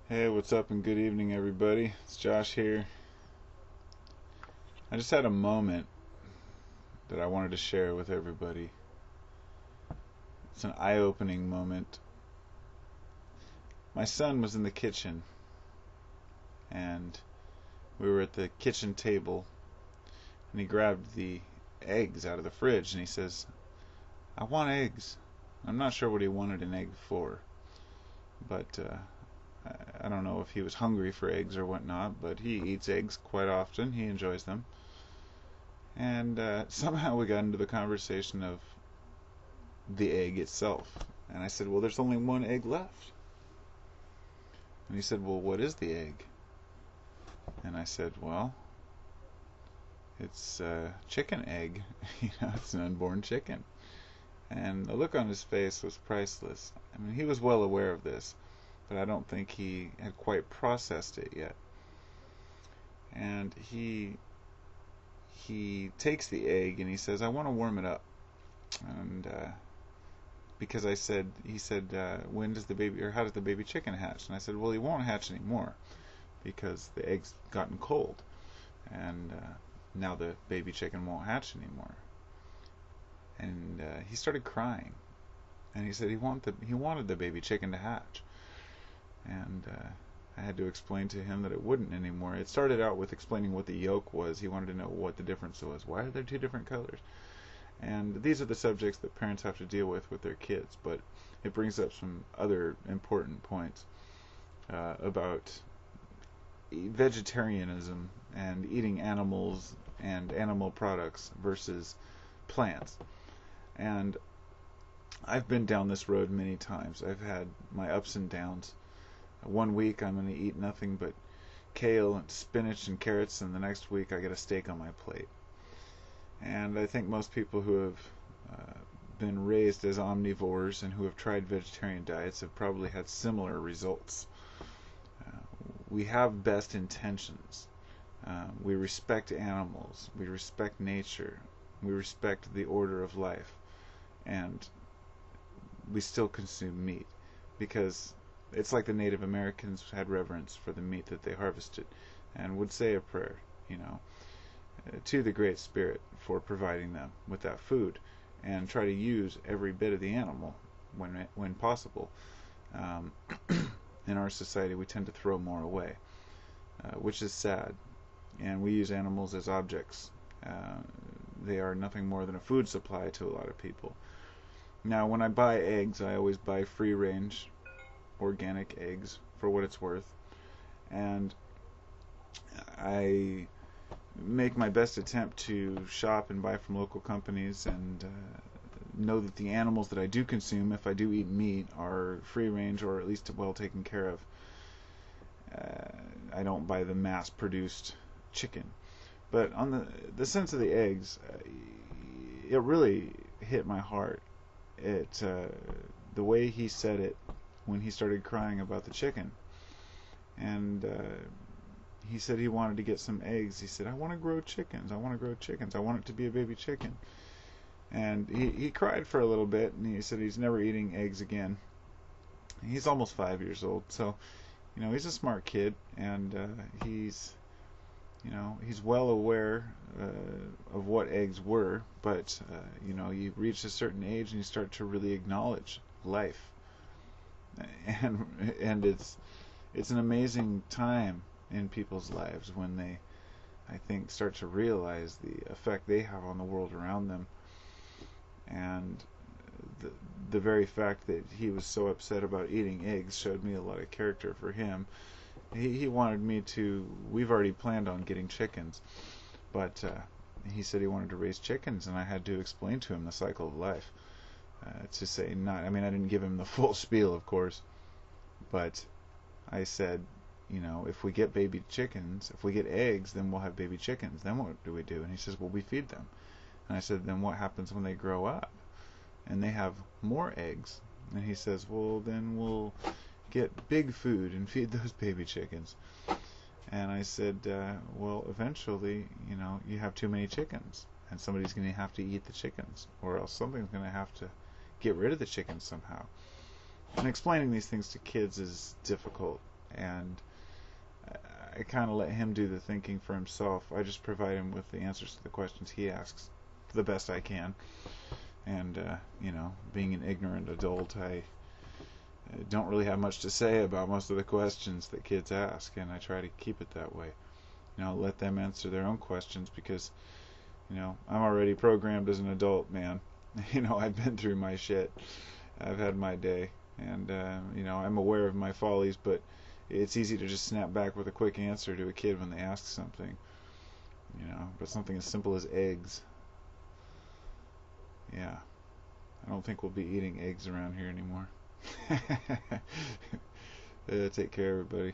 Hey, what's up and good evening, everybody. It's Josh here. I just had a moment that I wanted to share with everybody. It's an eye opening moment. My son was in the kitchen, and we were at the kitchen table, and he grabbed the eggs out of the fridge and he says, I want eggs. I'm not sure what he wanted an egg for, but I don't know if he was hungry for eggs or whatnot, but he eats eggs quite often. He enjoys them. And somehow we got into the conversation of the egg itself. And I said, well, there's only one egg left. And he said, well, what is the egg? And I said, well, it's a chicken egg. It's an unborn chicken. And the look on his face was priceless. I mean, he was well aware of this, but I don't think he had quite processed it yet. And he takes the egg and he says, I want to warm it up. And because he said, when does the baby, or how does the baby chicken hatch? And I said, well, he won't hatch anymore because the egg's gotten cold, and now the baby chicken won't hatch anymore. And he started crying, and he said he wanted the baby chicken to hatch, and I had to explain to him that it wouldn't anymore. It started out with explaining what the yolk was. He wanted to know what the difference was. Why are there two different colors? And these are the subjects that parents have to deal with their kids, but it brings up some other important points about vegetarianism and eating animals and animal products versus plants. And I've been down this road many times. I've had my ups and downs. One week I'm going to eat nothing but kale and spinach and carrots, and the next week I get a steak on my plate. And I think most people who have been raised as omnivores and who have tried vegetarian diets have probably had similar results. We have best intentions. We respect animals. We respect nature. We respect the order of life. And we still consume meat because it's like the Native Americans had reverence for the meat that they harvested and would say a prayer, to the Great Spirit for providing them with that food, and try to use every bit of the animal when possible. Um, in our society, we tend to throw more away, which is sad. And we use animals as objects. They are nothing more than a food supply to a lot of people. Now, when I buy eggs, I always buy free-range organic eggs for what it's worth, and I make my best attempt to shop and buy from local companies, and know that the animals that I do consume, if I do eat meat, are free range or at least well taken care of. I don't buy the mass produced chicken. But on the sense of the eggs, it really hit my heart. The way he said it when he started crying about the chicken, and he said he wanted to get some eggs. He said, I want to grow chickens. I want to grow chickens. I want it to be a baby chicken. And he cried for a little bit, and he said he's never eating eggs again. He's almost 5 years old, so he's a smart kid, and he's well aware of what eggs were. But you reach a certain age and you start to really acknowledge life, and it's an amazing time in people's lives when they, I think, start to realize the effect they have on the world around them. And the very fact that he was so upset about eating eggs showed me a lot of character for him. He wanted me to. We've already planned on getting chickens, but he said he wanted to raise chickens, and I had to explain to him the cycle of life. To say not, I mean, I didn't give him the full spiel, of course, but I said, if we get baby chickens, if we get eggs, then we'll have baby chickens. Then what do we do? And he says, well, we feed them. And I said, then what happens when they grow up and they have more eggs? And he says, well, then we'll get big food and feed those baby chickens. And I said, well, eventually, you have too many chickens, and somebody's going to have to eat the chickens, or else something's going to have to get rid of the chickens somehow. And explaining these things to kids is difficult, and I kind of let him do the thinking for himself. I just provide him with the answers to the questions he asks the best I can. And, being an ignorant adult, I don't really have much to say about most of the questions that kids ask, and I try to keep it that way. Let them answer their own questions because, I'm already programmed as an adult, man. I've been through my shit. I've had my day, and, I'm aware of my follies, but it's easy to just snap back with a quick answer to a kid when they ask something, but something as simple as eggs. Yeah, I don't think we'll be eating eggs around here anymore. Take care, everybody.